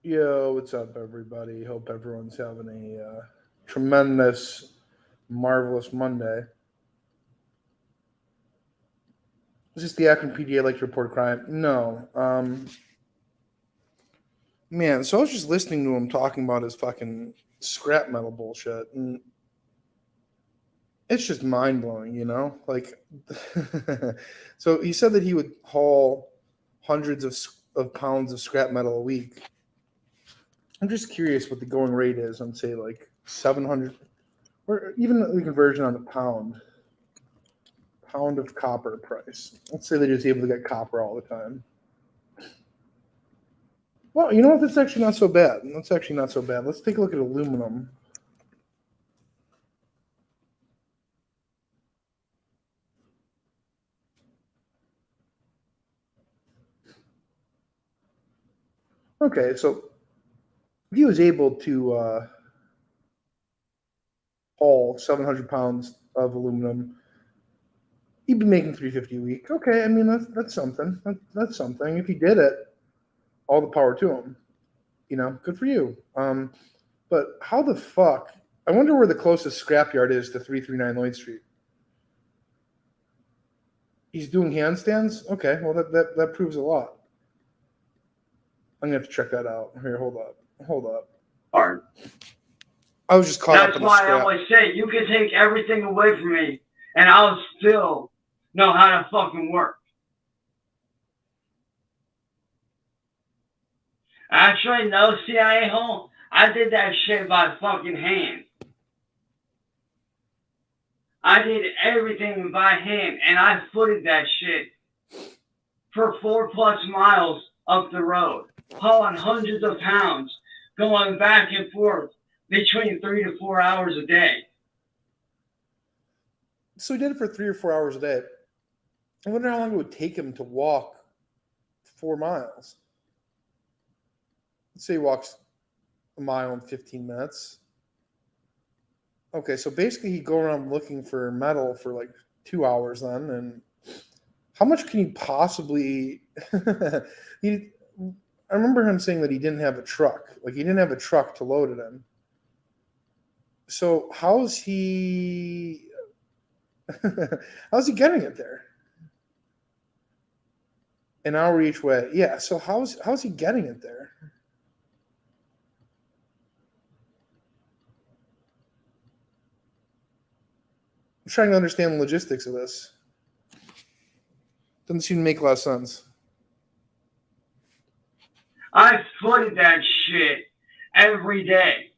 Yo, what's up, everybody? Hope everyone's having a tremendous, marvelous Monday. Is this the Akron PDA like to report crime? No. Man, so I was just listening to him talking about his fucking scrap metal bullshit, and it's just mind blowing, you know? Like, so he said that he would haul hundreds of pounds of scrap metal a week. I'm just curious what the going rate is on, say, like 700, or even the conversion on a pound of copper price. Let's say they're just able to get copper all the time. Well, you know what? That's actually not so bad. That's actually not so bad. Let's take a look at aluminum. Okay, so if he was able to haul 700 pounds of aluminum, he'd be making 350 a week. Okay, I mean that's something. That's something. If he did it, all the power to him. You know, good for you. But how the fuck? I wonder where the closest scrapyard is to 339 Lloyd Street. He's doing handstands? Okay, well that proves a lot. I'm gonna have to check that out. Here, hold up. Hard. I was just caught up That's in the why I scrap. always say you can take everything away from me, and I'll still know how to fucking work. Actually, no CIA hole. I did that shit by fucking hand. I did everything by hand, and I footed that shit for 4+ miles up the road, hauling hundreds of pounds, going back and forth between 3 to 4 hours a day. So he did it for 3 or 4 hours a day. I wonder how long it would take him to walk 4 miles. Let's say he walks a mile in 15 minutes. Okay, so basically he'd go around looking for metal for like 2 hours then, and how much can he possibly he I remember him saying that he didn't have a truck. Like he didn't have a truck to load it in. So how's he how's he getting it there? An hour each way. Yeah, so how's he getting it there? I'm trying to understand the logistics of this. Doesn't seem to make a lot of sense. I footed that shit every day,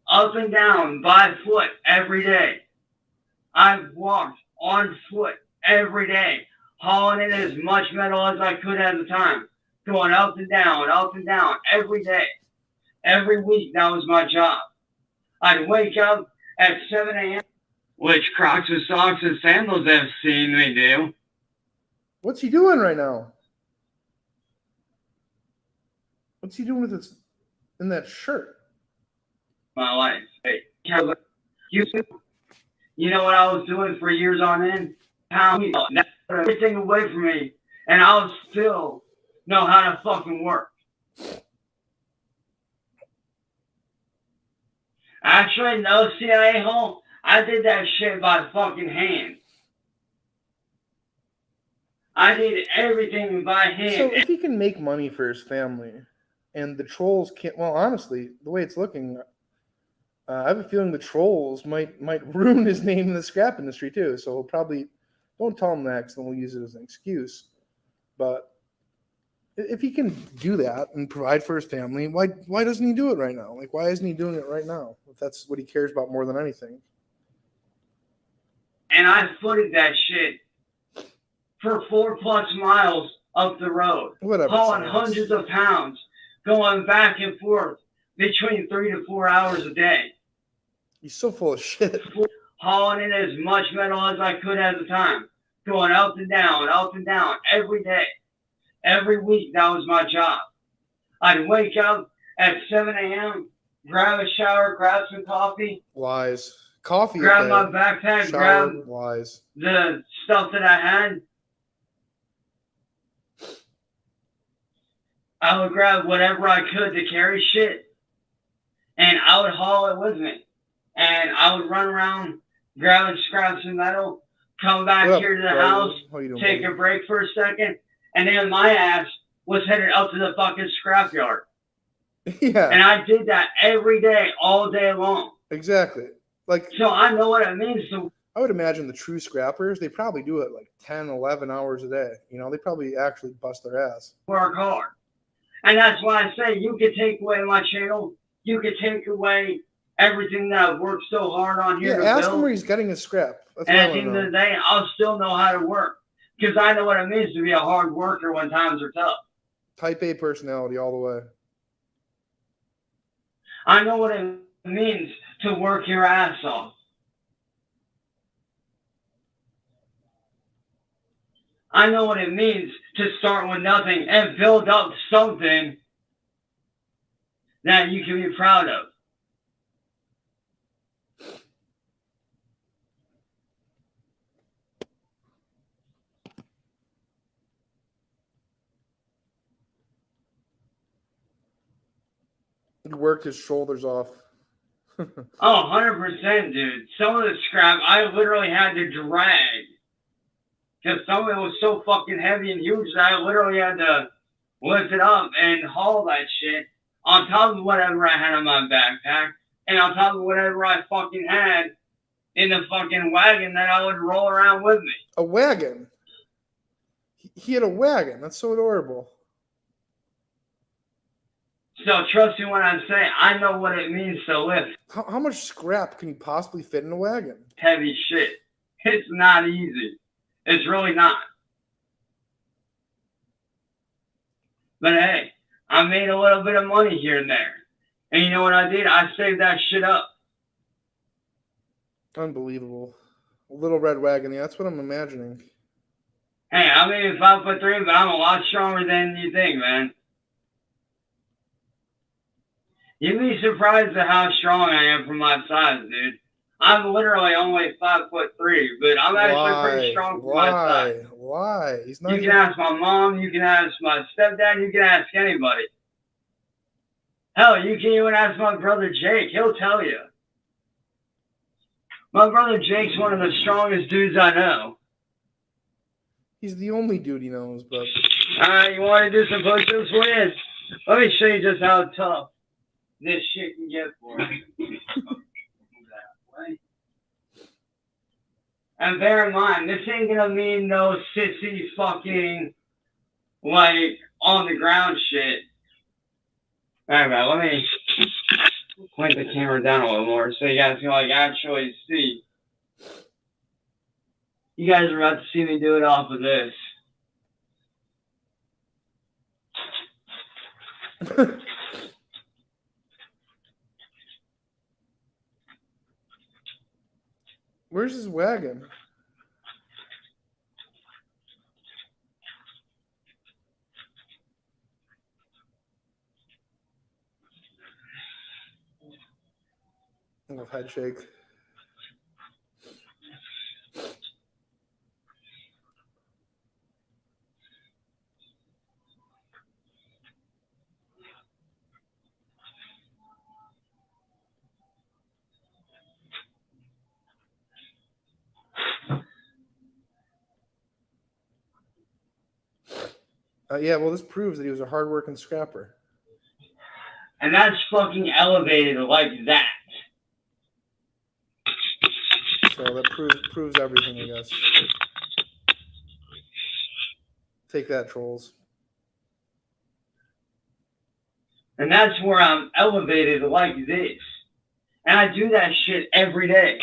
up and down by foot every day. I walked on foot every day, hauling in as much metal as I could at the time, going up and down every day. Every week, that was my job. I'd wake up at 7 a.m., which Crocs with socks and sandals have seen me do. What's he doing right now? What's he doing with this in that shirt? My life. Hey, you know what I was doing for years on end? Pound everything away from me, and I'll still know how to fucking work. Actually, no CIA hole. I did that shit by fucking hand. I did everything by hand. So if he can make money for his family, and the trolls can't, well, honestly, the way it's looking, I have a feeling the trolls might ruin his name in the scrap industry too. So we'll probably don't tell him that, because then we'll use it as an excuse. But if he can do that and provide for his family, why doesn't he do it right now? Like, why isn't he doing it right now? If that's what he cares about more than anything. And I footed that shit for 4+ miles up the road, hauling hundreds of pounds, going back and forth between 3 to 4 hours a day. He's so full of shit. Hauling in as much metal as I could at the time, going up and down every day. Every week, that was my job. I'd wake up at 7 a.m., grab a shower, grab some coffee. Lies. Coffee. Grab my backpack, shower, grab lies. the stuff that I had. I would grab whatever I could to carry shit, and I would haul it with me. And I would run around, grab scraps of metal, come back here to the house, take a break for a second, and then my ass was headed up to the fucking scrapyard. Yeah. And I did that every day, all day long. Exactly. Like, so I know what it means to. I would imagine the true scrappers, they probably do it like 10, 11 hours a day. You know, they probably actually bust their ass. Work hard. And that's why I say you could take away my channel. You could take away everything that I've worked so hard on here. Yeah, ask him where he's getting his scrap. That's and at the end of the day, I'll still know how to work. Because I know what it means to be a hard worker when times are tough. Type A personality all the way. I know what it means to work your ass off. I know what it means to start with nothing and build up something that you can be proud of. He worked his shoulders off. Oh, 100%, dude. Some of the scrap I literally had to drag. Because some of it was so fucking heavy and huge that I literally had to lift it up and haul that shit on top of whatever I had in my backpack and on top of whatever I fucking had in the fucking wagon that I would roll around with me. A wagon? He had a wagon. That's so adorable. So trust me when I say I know what it means to lift. How much scrap can you possibly fit in a wagon? Heavy shit. It's not easy. It's really not. But hey, I made a little bit of money here and there. And you know what I did? I saved that shit up. Unbelievable. A little red wagon. Yeah, that's what I'm imagining. Hey, I mean 5'3", but I'm a lot stronger than you think, man. You'd be surprised at how strong I am for my size, dude. I'm literally only 5'3", but I'm actually pretty strong for my size. Why? He's not. You can ask my mom. You can ask my stepdad. You can ask anybody. Hell, you can even ask my brother Jake. He'll tell you. My brother Jake's one of the strongest dudes I know. He's the only dude he knows, but. You want to do some push-ups with you? Let me show you just how tough this shit can get for you. And bear in mind, this ain't gonna mean no sissy fucking, like, on the ground shit. Alright, let me point the camera down a little more so you guys can, like, actually see. You guys are about to see me do it off of this. Where's his wagon? Oh, head shake. Yeah, well, this proves that he was a hard-working scrapper. And that's fucking elevated like that. So that proves everything, I guess. Take that, trolls. And that's where I'm elevated like this. And I do that shit every day.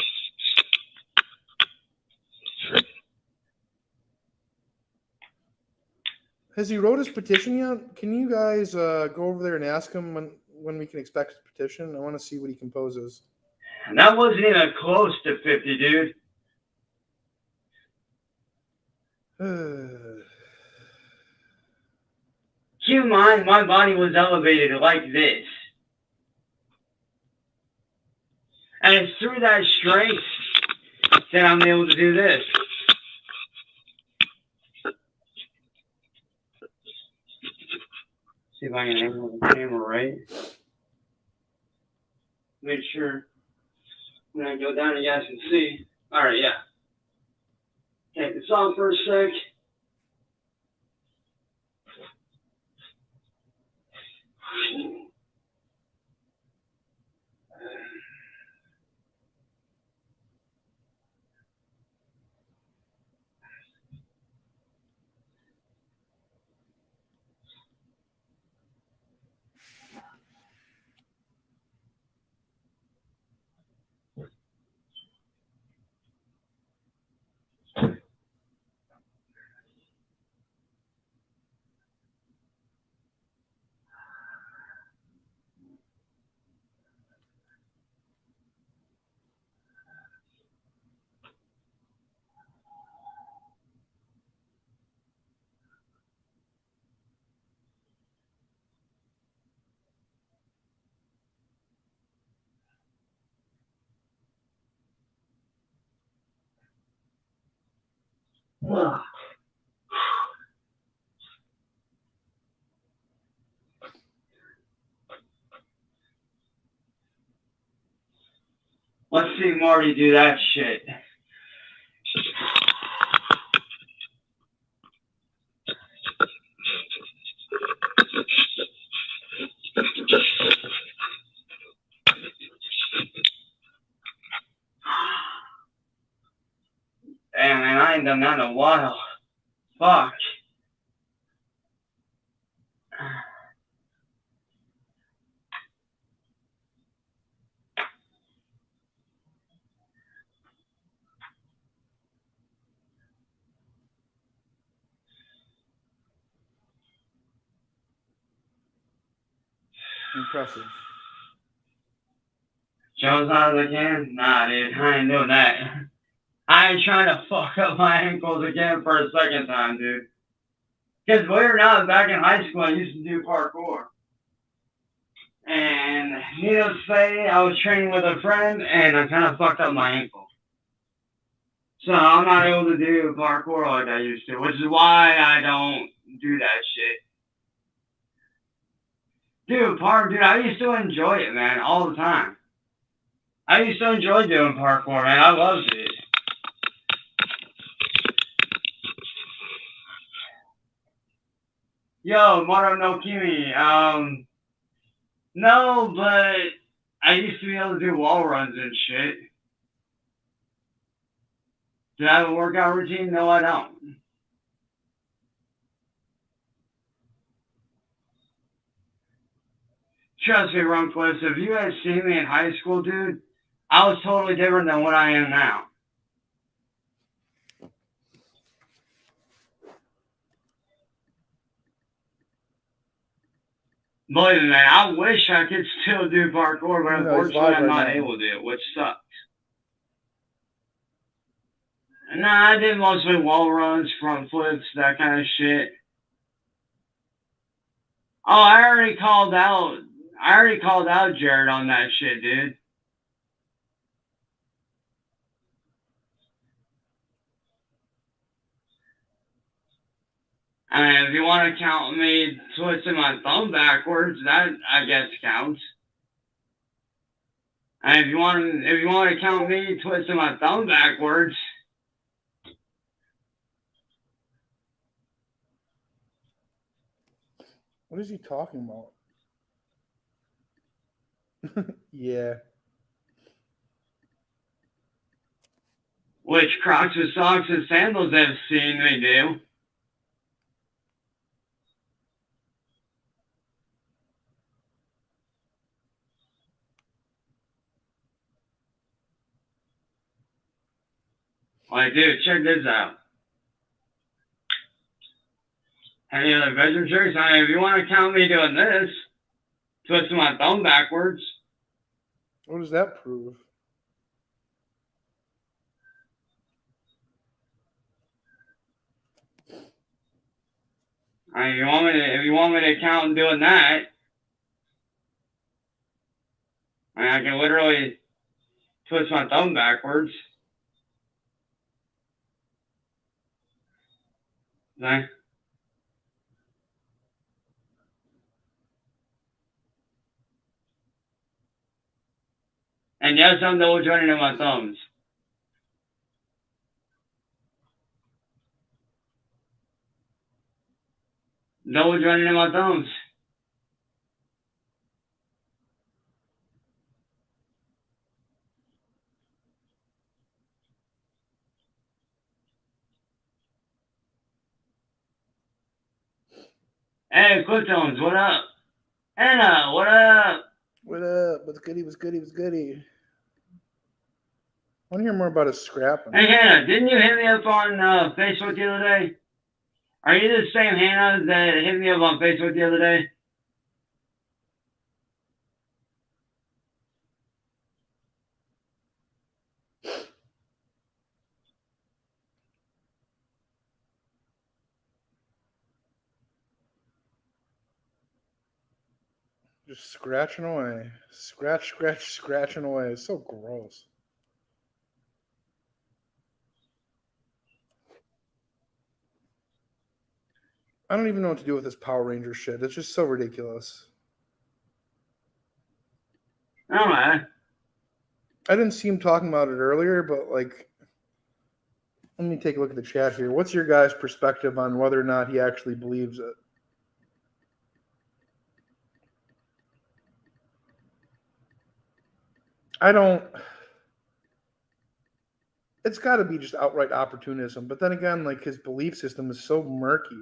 Has he wrote his petition yet? Can you guys go over there and ask him when we can expect his petition? I want to see what he composes. And that wasn't even close to 50, dude. Keep in mind, my body was elevated like this. And it's through that strength that I'm able to do this. See if I can angle the camera right. Make sure when I go down, you guys can see. All right, yeah. Take this off for a sec. Let's see Marty do that shit. Damn, man, I ain't done that in a while. Fuck. Impressive. Joe's out of the can? Nah, dude, I ain't doing that. I ain't trying to fuck up my ankles again for a second time, dude. Because believe it or not, back in high school, I used to do parkour. And needless to say, I was training with a friend, and I kind of fucked up my ankle. So I'm not able to do parkour like I used to, which is why I don't do that shit. Dude, I used to enjoy it, man, all the time. I used to enjoy doing parkour, man. I loved it. Yo, Moro no Kimi, no, but I used to be able to do wall runs and shit. Do I have a workout routine? No, I don't. Trust me, Runquist, if you had seen me in high school, dude, I was totally different than what I am now. Believe me, man, I wish I could still do parkour, but unfortunately I'm not able to, which sucks. Nah, I did mostly wall runs, front flips, that kind of shit. Oh, I already called out Jared on that shit, dude. I mean, if you want to count me twisting my thumb backwards, that I guess counts. And if you want to count me twisting my thumb backwards, what is he talking about? Yeah. Which Crocs with socks and sandals have seen me do. Like, dude, check this out. Any other bedroom tricks? I mean, if you want to count me doing this, twisting my thumb backwards. What does that prove? I mean, if you want me to count and doing that, I mean, I can literally twist my thumb backwards. Okay. And yes, I'm double jointing in my thumbs. Double jointing in my thumbs. Hey, Cliftones, what up? Anna, what up? What up? What's goody? What's goody? What's goody? I want to hear more about his scrapping. Hey, Hannah, didn't you hit me up on Facebook the other day? Are you the same Hannah that hit me up on Facebook the other day? Just scratching away. Scratching away. It's so gross. I don't even know what to do with this Power Ranger shit. It's just so ridiculous. All right. I didn't see him talking about it earlier, but like, let me take a look at the chat here. What's your guys' perspective on whether or not he actually believes it? I don't. It's got to be just outright opportunism. But then again, like his belief system is so murky.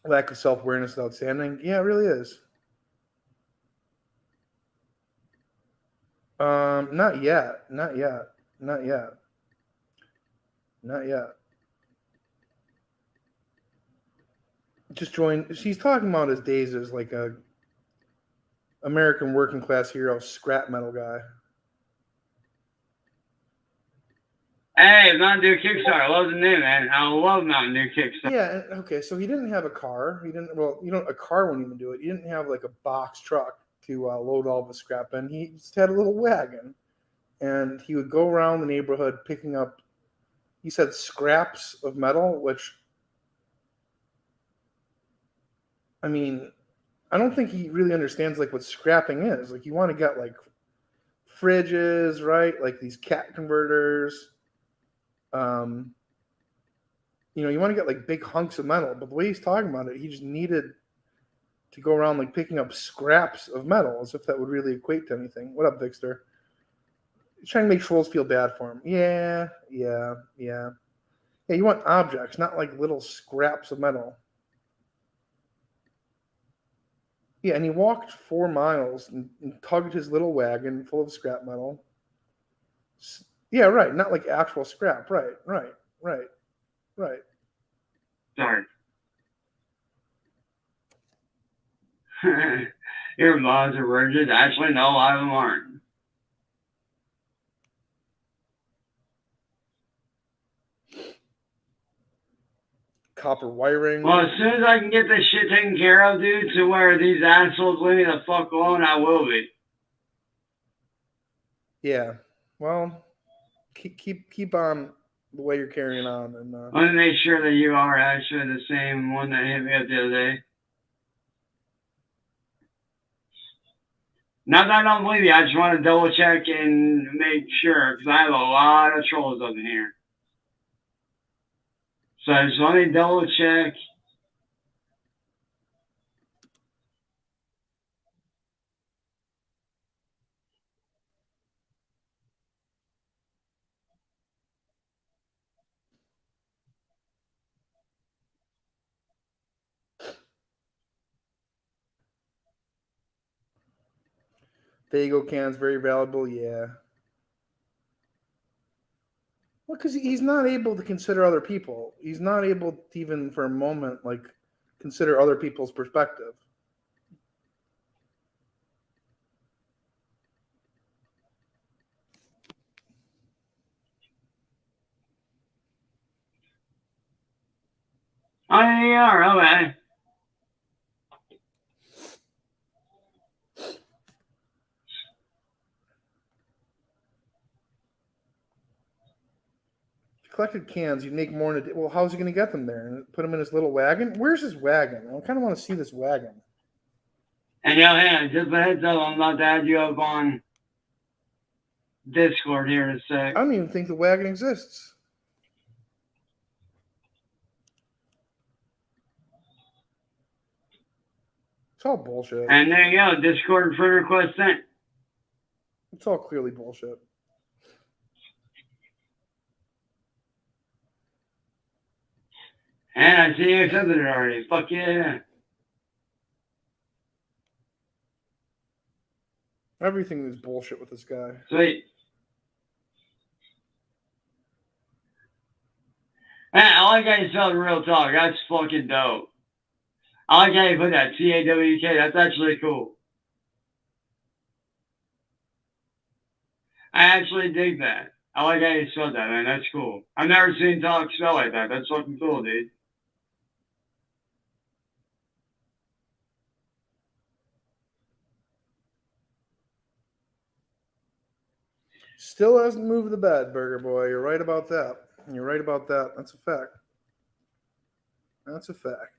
Lack of self-awareness is outstanding. Yeah, it really is. Not yet. Not yet. Not yet. Not yet. Just joined. She's talking about his days as like a American working class hero, scrap metal guy. Hey, Mountain Dew Kickstarter. I love the name, man. I love Mountain Dew Kickstarter. Yeah, okay, so he didn't have a car. He didn't, well, a car wouldn't even do it. He didn't have like a box truck to load all of his scrap in. He just had a little wagon. And he would go around the neighborhood picking up, he said, scraps of metal, which, I mean, I don't think he really understands like what scrapping is. Like you want to get like fridges, right? Like these cat converters. You want to get like big hunks of metal, but the way he's talking about it, he just needed to go around like picking up scraps of metal as if that would really equate to anything. What up, Vixter? He's trying to make trolls feel bad for him. Yeah. Yeah, you want objects, not like little scraps of metal. Yeah, and he walked 4 miles and tugged his little wagon full of scrap metal. Yeah, right. Not like actual scrap. Right. Sorry. Your laws are rigid. Actually, no, a lot of them aren't. Copper wiring. Well, as soon as I can get this shit taken care of, dude, to where these assholes leave me the fuck alone, I will be. Yeah. Well, keep on the way you're carrying on, and I want to make sure that you are actually the same one that hit me up the other day. Not that I don't believe you, I just want to double check and make sure, because I have a lot of trolls up in here. So just let me double check. Fago can's very valuable, yeah. Well, because he's not able to consider other people. He's not able to even for a moment, like, consider other people's perspective. Oh, yeah, you are, okay. Collected cans, you'd make more in a day. Well, how's he going to get them there? And put them in his little wagon? Where's his wagon? I kind of want to see this wagon. And yo, Hannah, just a heads up, I'm about to add you up on Discord here in a sec. I don't even think the wagon exists. It's all bullshit. And there you go, Discord friend request sent. It's all clearly bullshit. And I see you accepted it already. Fuck yeah. Everything is bullshit with this guy. Sweet. Man, I like how you spelled real talk. That's fucking dope. I like how you put that T-A-W-K. That's actually cool. I actually dig that. I like how you spelled that, man. That's cool. I've never seen talk spell like that. That's fucking cool, dude. Still hasn't moved the bed, Burger Boy. You're right about that. You're right about that. That's a fact. That's a fact.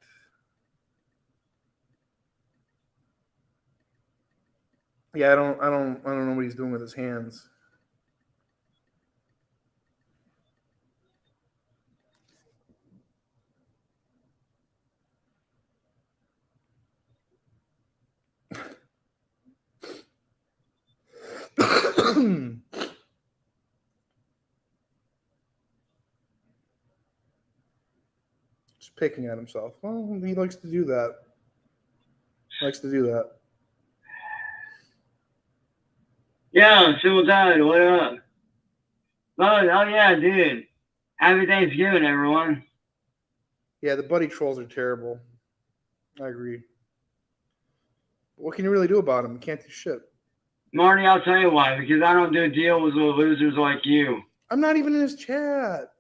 Yeah, I don't know what he's doing with his hands. Just picking at himself. Well, he likes to do that. Yo, Civil Tide, what up? Oh yeah, dude. Happy Thanksgiving, everyone. Yeah, the buddy trolls are terrible. I agree. What can you really do about them? You can't do shit. Marty, I'll tell you why. Because I don't do deals with losers like you. I'm not even in his chat.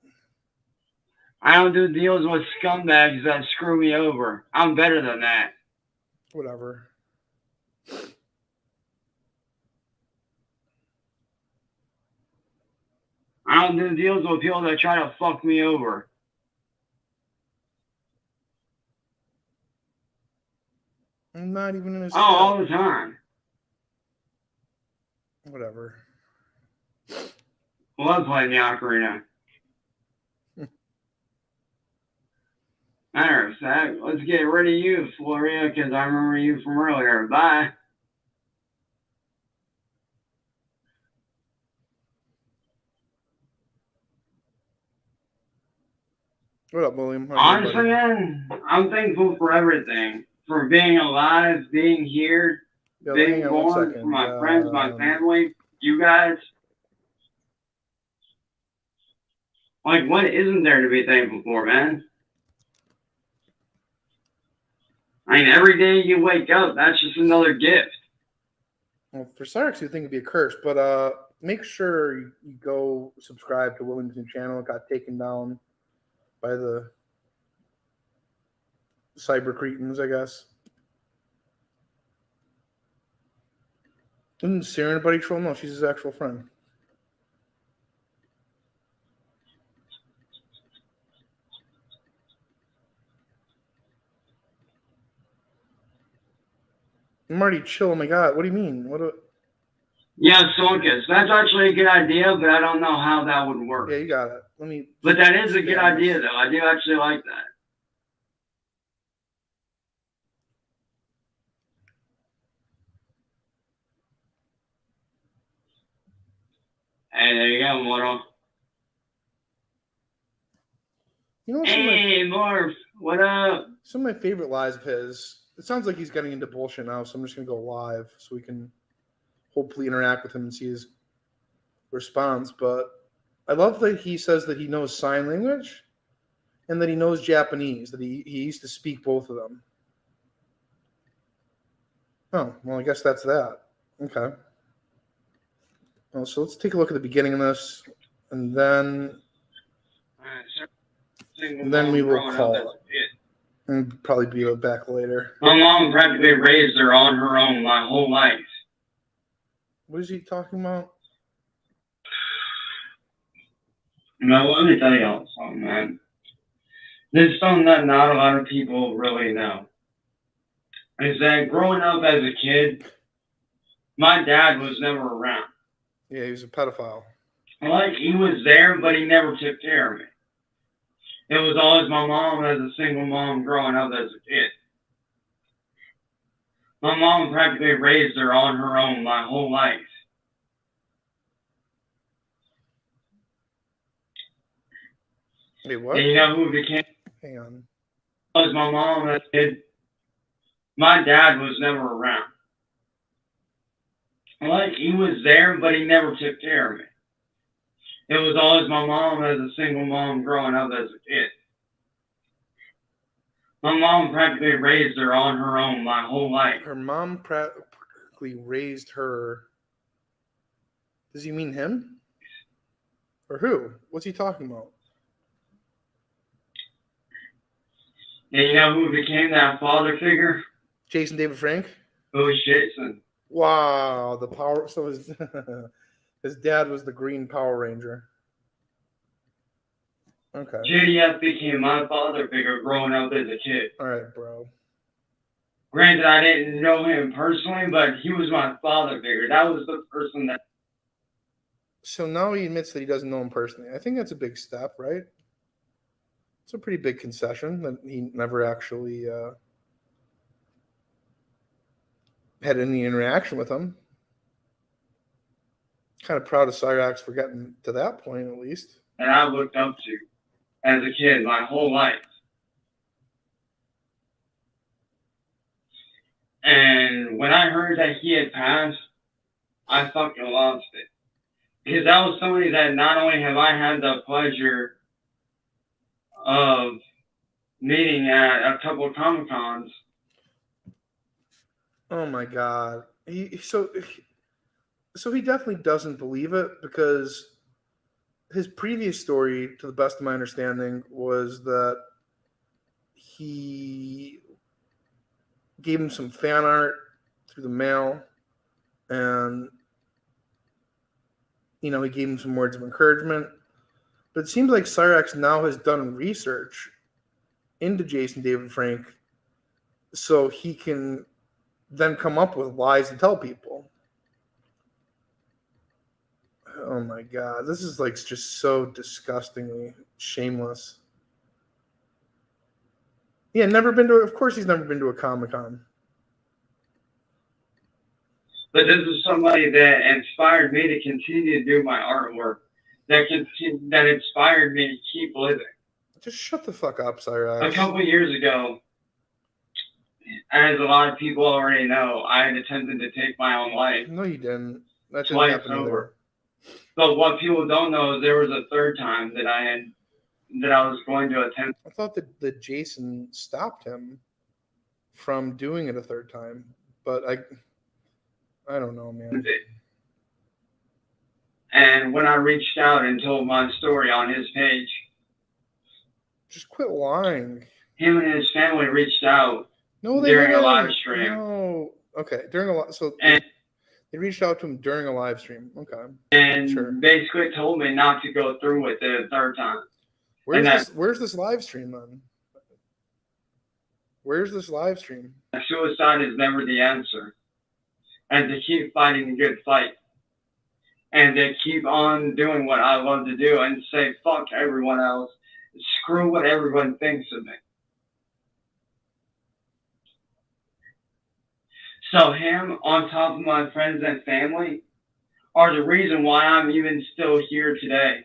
I don't do deals with scumbags that screw me over. I'm better than that. Whatever. I don't do deals with people that try to fuck me over. I'm not even in his chat. All the time. Whatever. Love playing the ocarina. Matter of fact, let's get rid of you, Floria, because I remember you from earlier. Bye. What up, William? Honestly, man, I'm thankful for everything. For being alive, being here, being born, for my friends, my family, you guys. Like, what isn't there to be thankful for, man? I mean, every day you wake up, that's just another gift. Well, for Cyrax, you'd think it'd be a curse, but make sure you go subscribe to William's new channel. It got taken down by the cyber cretins, I guess. Isn't Sarah anybody troll? No, she's his actual friend. Marty, chill. Oh my god, what do you mean? Yeah, Sulcus. That's actually a good idea, but I don't know how that would work. Yeah, you got it. But that is a good idea, though. I do actually like that. Hey, there you go, Mortal. You know, hey, Morph. What up? Some of my favorite lies of his. It sounds like he's getting into bullshit now, so I'm just going to go live so we can hopefully interact with him and see his response. But I love that he says that he knows sign language and that he knows Japanese, that he used to speak both of them. Oh, well, I guess that's that. Okay. Well, so let's take a look at the beginning of this, and then we will call it. And probably be back later. My mom practically raised her on her own my whole life. What is he talking about? No, let me tell y'all something, man. This is something that not a lot of people really know. is that growing up as a kid, my dad was never around. Yeah, he was a pedophile. Like, he was there, but he never took care of me. It was always my mom as a single mom growing up as a kid. My mom practically raised her on her own my whole life. Wait, what? And you know who became? Hang on. It was my mom as a kid. My dad was never around. Like, he was there, but he never took care of me. It was always my mom as a single mom growing up as a kid. My mom practically raised her on her own my whole life. Her mom practically raised her. Does he mean him? Or who? What's he talking about? And you know who became that father figure? Jason David Frank? It was Jason. Wow, the power. So his, his dad was the Green Power Ranger. Okay. JDF became my father figure growing up as a kid. All right, bro. Granted, I didn't know him personally, but he was my father figure. That was the person that. So now he admits that he doesn't know him personally. I think that's a big step, right? It's a pretty big concession that he never actually had any interaction with him. Kind of proud of Cyrax for getting to that point, at least. And I looked up to as a kid my whole life. And when I heard that he had passed, I fucking lost it. Because that was somebody that not only have I had the pleasure of meeting at a couple of Comic Cons. Oh my god. So he definitely doesn't believe it, because his previous story, to the best of my understanding, was that he gave him some fan art through the mail, and he gave him some words of encouragement. But it seems like Cyrax now has done research into Jason David Frank, so he can then come up with lies to tell people. Oh my god, this is like just so disgustingly shameless. Yeah, of course he's never been to a Comic-Con. But this is somebody that inspired me to continue to do my artwork. That inspired me to keep living. Just shut the fuck up, Cyrax. A couple years ago, as a lot of people already know, I had attempted to take my own life. No, you didn't. That didn't twice happen over. Either. But what people don't know is there was a third time that I was going to attempt. I thought that Jason stopped him from doing it a third time, but I don't know, man. And when I reached out and told my story on his page, just quit lying. Him and his family reached out during a live stream. No, okay, during they reached out to him during a live stream. Okay, and basically told me not to go through with it a third time. Where's this live stream then? Where's this live stream? Suicide is never the answer, and to keep fighting the good fight, and to keep on doing what I love to do, and say fuck everyone else, screw what everyone thinks of me. So him, on top of my friends and family, are the reason why I'm even still here today.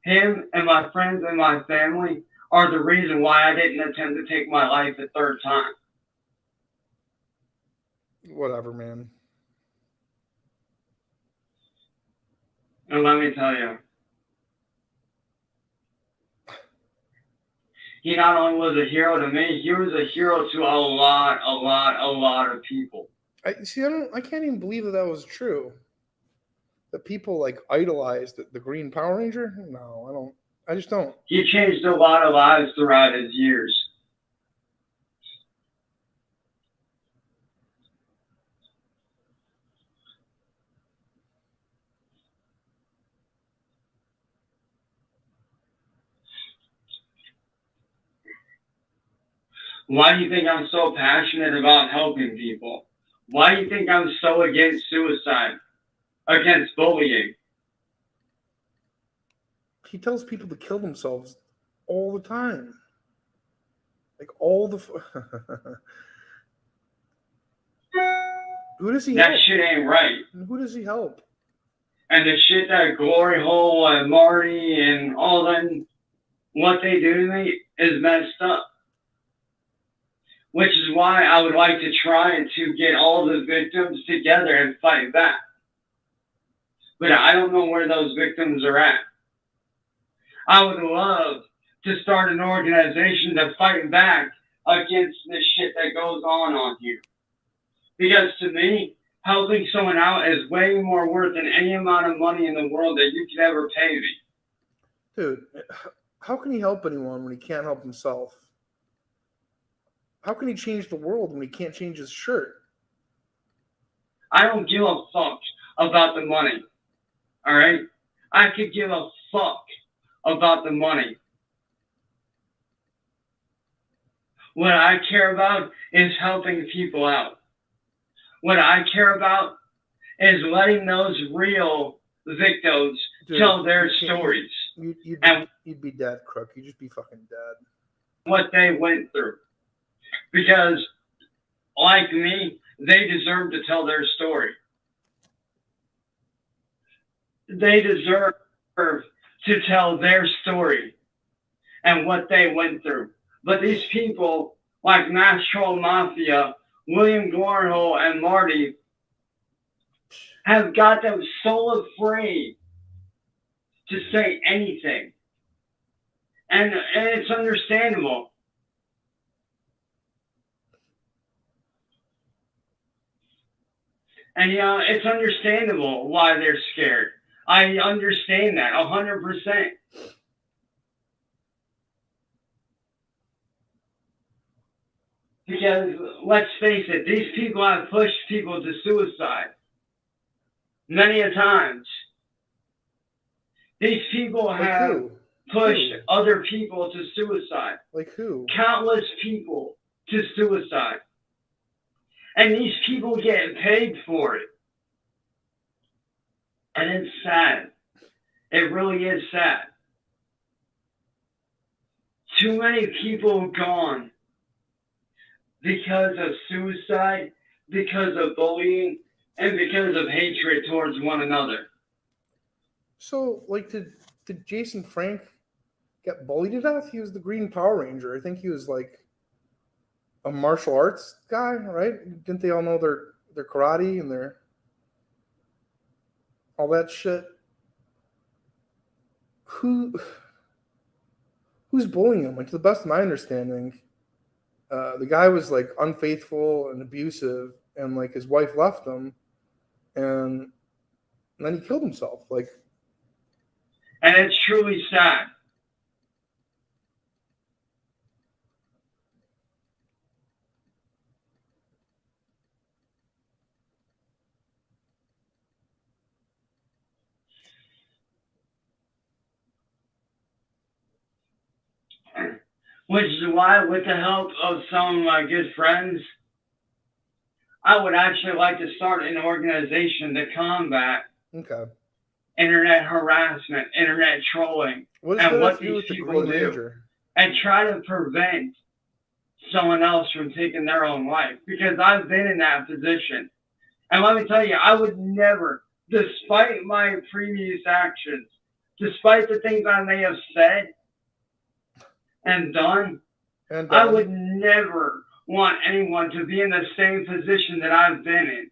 Him and my friends and my family are the reason why I didn't attempt to take my life a third time. Whatever, man. And let me tell you, he not only was a hero to me, he was a hero to a lot of people. I can't even believe that was true. That people like idolized the Green Power Ranger? No, I just don't. He changed a lot of lives throughout his years. Why do you think I'm so passionate about helping people? Why do you think I'm so against suicide, against bullying? He tells people to kill themselves all the time. Like all the. Who does he That help? shit ain't right. Who does he help? And the shit that Glory Hole and Marty and all them, what they do to me is messed up. Which is why I would like to try to get all the victims together and fight back. But I don't know where those victims are at. I would love to start an organization to fight back against this shit that goes on here. Because to me, helping someone out is way more worth than any amount of money in the world that you could ever pay me. Dude, how can he help anyone when he can't help himself? How can he change the world when he can't change his shirt? I don't give a fuck about the money. All right? I could give a fuck about the money. What I care about is helping people out. What I care about is letting those real victims tell their stories. You'd be dead, Crook. You'd just be fucking dead. What they went through. Because, like me, they deserve to tell their story. They deserve to tell their story and what they went through. But these people, like Mass Troll Mafia, William Gorhole, and Marty, have got them so afraid to say anything. And it's understandable. And, it's understandable why they're scared. I understand that 100%. Because, let's face it, these people have pushed people to suicide. Many a times. These people have pushed other people to suicide. Like who? Countless people to suicide. And these people get paid for it. And it's sad. It really is sad. Too many people gone because of suicide, because of bullying, and because of hatred towards one another. So, like, did Jason Frank get bullied to death? He was the Green Power Ranger. I think he was like a martial arts guy, right? Didn't they all know their karate and their all that shit? Who's bullying him? Like, to the best of my understanding, the guy was like unfaithful and abusive, and like his wife left him, and then he killed himself. Like, and it's truly sad. Which is why, with the help of some of my good friends, I would actually like to start an organization to combat internet harassment, internet trolling, and what these people do, and try to prevent someone else from taking their own life. Because I've been in that position. And let me tell you, I would never, despite my previous actions, despite the things I may have said and done, I would never want anyone to be in the same position that I've been in.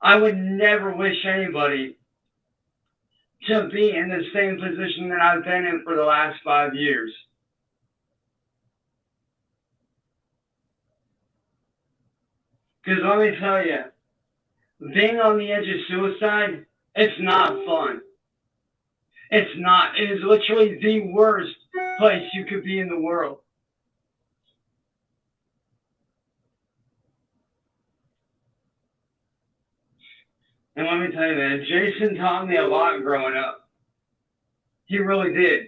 I would never wish anybody to be in the same position that I've been in for the last 5 years. Because let me tell you, being on the edge of suicide, it's not fun. It's not. It is literally the worst place you could be in the world. And let me tell you that Jason taught me a lot growing up. He really did.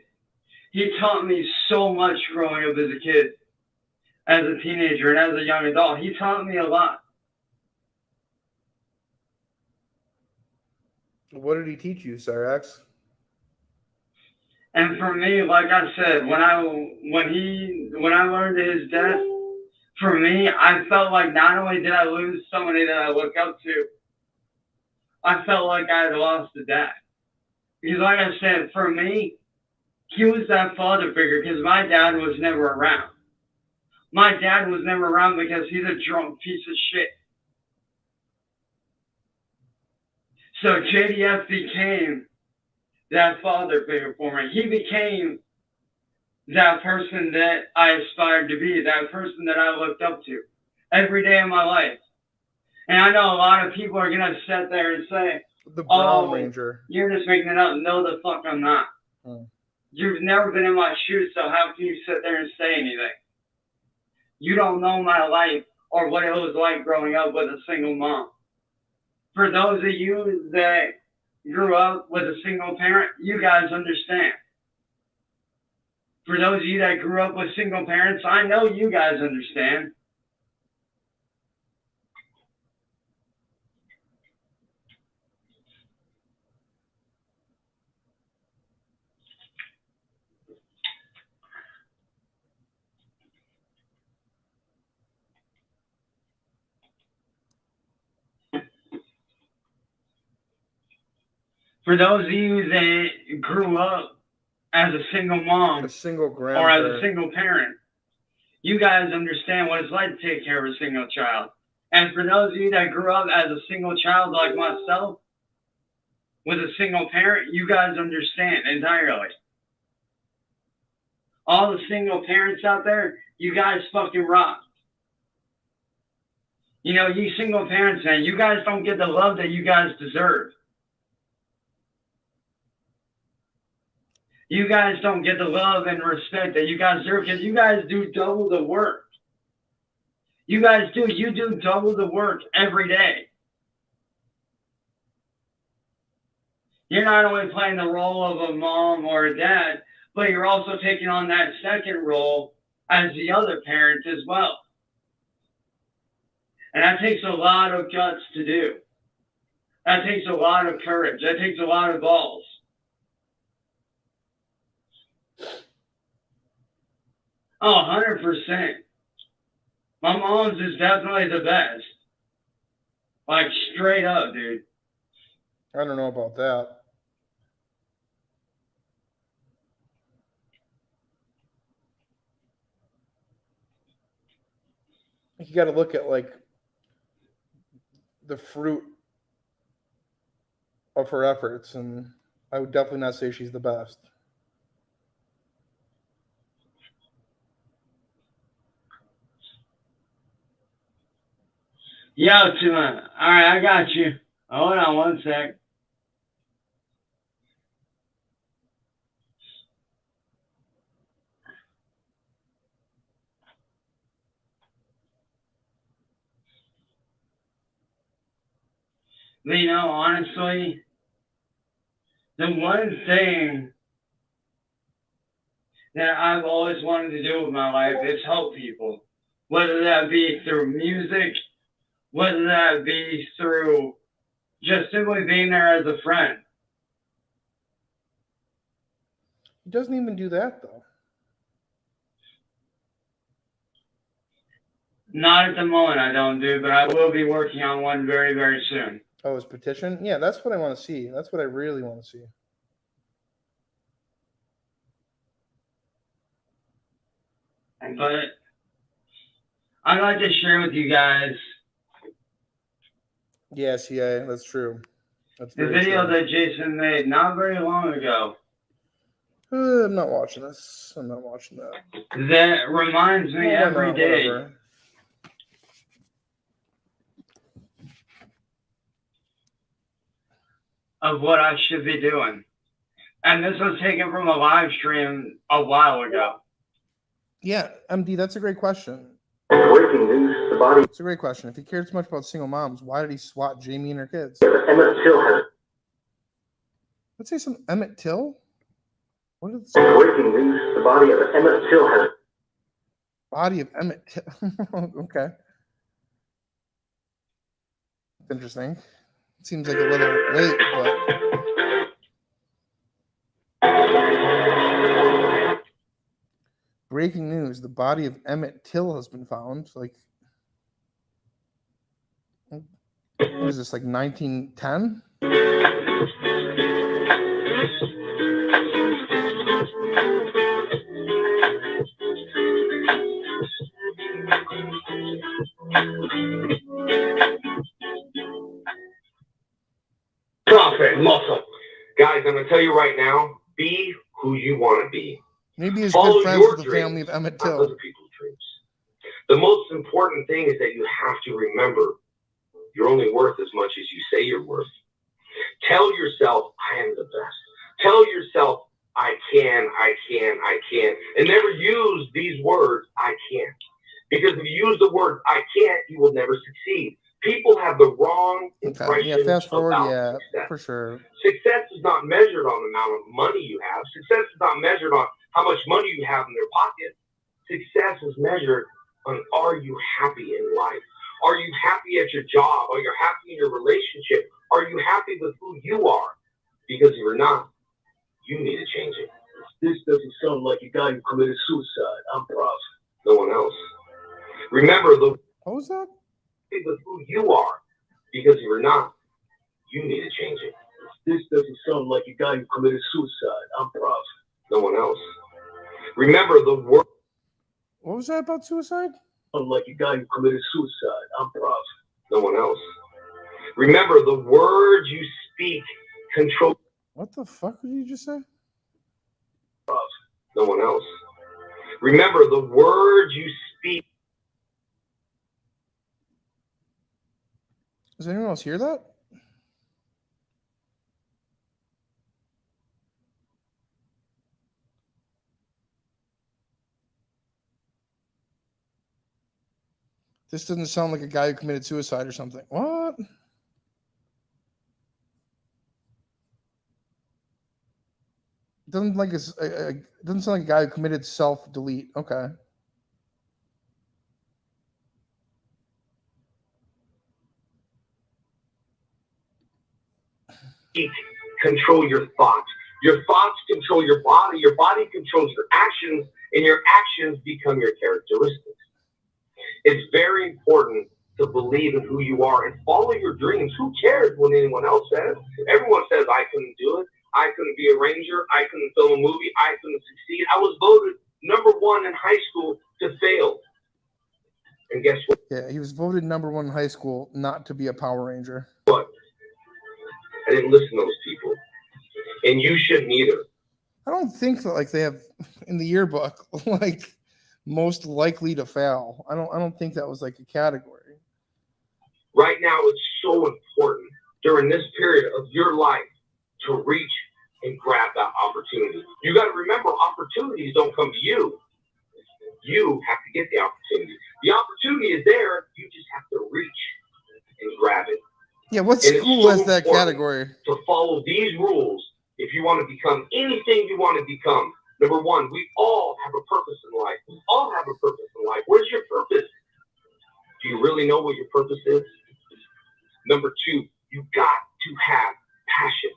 He taught me so much growing up as a kid, as a teenager, and as a young adult. He taught me a lot. What did he teach you, Cyrax? And for me, like I said, when I learned his death, for me, I felt like not only did I lose somebody that I look up to, I felt like I had lost a dad. Because like I said, for me, he was that father figure because my dad was never around. My dad was never around because he's a drunk piece of shit. So JDF became that father figure for me. He became that person that I aspired to be, that person that I looked up to every day of my life. And I know a lot of people are going to sit there and say, the Brown Ranger. You're just making it up. No, the fuck I'm not. You've never been in my shoes, so how can you sit there and say anything? You don't know my life or what it was like growing up with a single mom. For those of you that grew up with a single parent, you guys understand. For those of you that grew up with single parents, I know you guys understand. For those of you that grew up as a single mom, a single or as a single parent, you guys understand what it's like to take care of a single child. And for those of you that grew up as a single child like myself, with a single parent, you guys understand entirely. All the single parents out there, you guys fucking rock. You know, you single parents, man, you guys don't get the love that you guys deserve. You guys don't get the love and respect that you guys deserve because you guys do double the work. You guys do. You do double the work every day. You're not only playing the role of a mom or a dad, but you're also taking on that second role as the other parent as well. And that takes a lot of guts to do. That takes a lot of courage. That takes a lot of balls. Oh, 100%. My mom's is definitely the best. Like, straight up, dude. I don't know about that. You got to look at, like, the fruit of her efforts, and I would definitely not say she's the best. Yo, Tuma. All right, I got you. Hold on one sec. But, you know, honestly, the one thing that I've always wanted to do with my life is help people. Whether that be through music, whether that be through just simply being there as a friend. He doesn't even do that, though. Not at the moment, I don't do, but I will be working on one very, very soon. Oh, his petition? Yeah, that's what I want to see. That's what I really want to see. But I'd like to share with you guys Yeah, that's true. That's the video that Jason made not very long ago. I'm not watching this. I'm not watching that. That reminds me every day. Whatever. Of what I should be doing. And this was taken from a live stream a while ago. Yeah, MD, that's a great question. Breaking news, the body. It's a great question. If he cared so much about single moms, why did he swat Jamie and her kids? Emmett Till has. Let's say some Emmett Till? What is And breaking news, the body of Emmett Till has... body of Emmett Till? Okay. Interesting. Seems like a little late, but breaking news: the body of Emmett Till has been found. Like, what is this? Like 1910? Profit, muscle. Guys, I'm going to tell you right now, be who you want to be. Maybe he's Follow good friends your with the dreams, family of Emmett not Till. other people's dreams. The most important thing is that you have to remember you're only worth as much as you say you're worth. Tell yourself, I am the best. Tell yourself, I can. And never use these words, I can't. Because if you use the word, I can't, you will never succeed. People have the wrong impression Yeah, fast forward, about yeah, success. for sure. Success is not measured on the amount of money you have. Success is not measured on how much money you have in their pocket. Success is measured on, are you happy in life? Are you happy at your job? Are you happy in your relationship? Are you happy with who you are? Because if you're not, you need to change it. This doesn't sound like a guy who committed suicide. I'm proud. No one else. Remember, the What was that? with who you are. Because if you're not, you need to change it. This doesn't sound like a guy who committed suicide. I'm proud. No one else. Remember, the word. What was that about suicide? Like a guy who committed suicide. I'm proud. No one else. Remember, the words you speak control. What the fuck did you just say? No one else. Remember, the words you speak. Does anyone else hear that? This doesn't sound like a guy who committed suicide or something. What? Doesn't like doesn't sound like a guy who committed self-delete. Okay. Control your thoughts. Your thoughts control your body controls your actions, and your actions become your characteristics. It's very important to believe in who you are and follow your dreams. Who cares what anyone else says? Everyone says, I couldn't do it. I couldn't be a ranger. I couldn't film a movie. I couldn't succeed. I was voted #1 in high school to fail. And guess what? Yeah, he was voted #1 in high school not to be a Power Ranger. What? I didn't listen to those people. And you shouldn't either. I don't think that like they have in the yearbook like most likely to fail. I don't think that was like a category. Right now, it's so important during this period of your life to reach and grab that opportunity. You got to remember, opportunities don't come to you. You have to get the opportunity. The opportunity is there. You just have to reach and grab it. Yeah, what school has that category? To follow these rules, if you want to become anything you want to become. #1, we all have a purpose in life. We all have a purpose in life. Where's your purpose? Do you really know what your purpose is? #2, you got to have passion.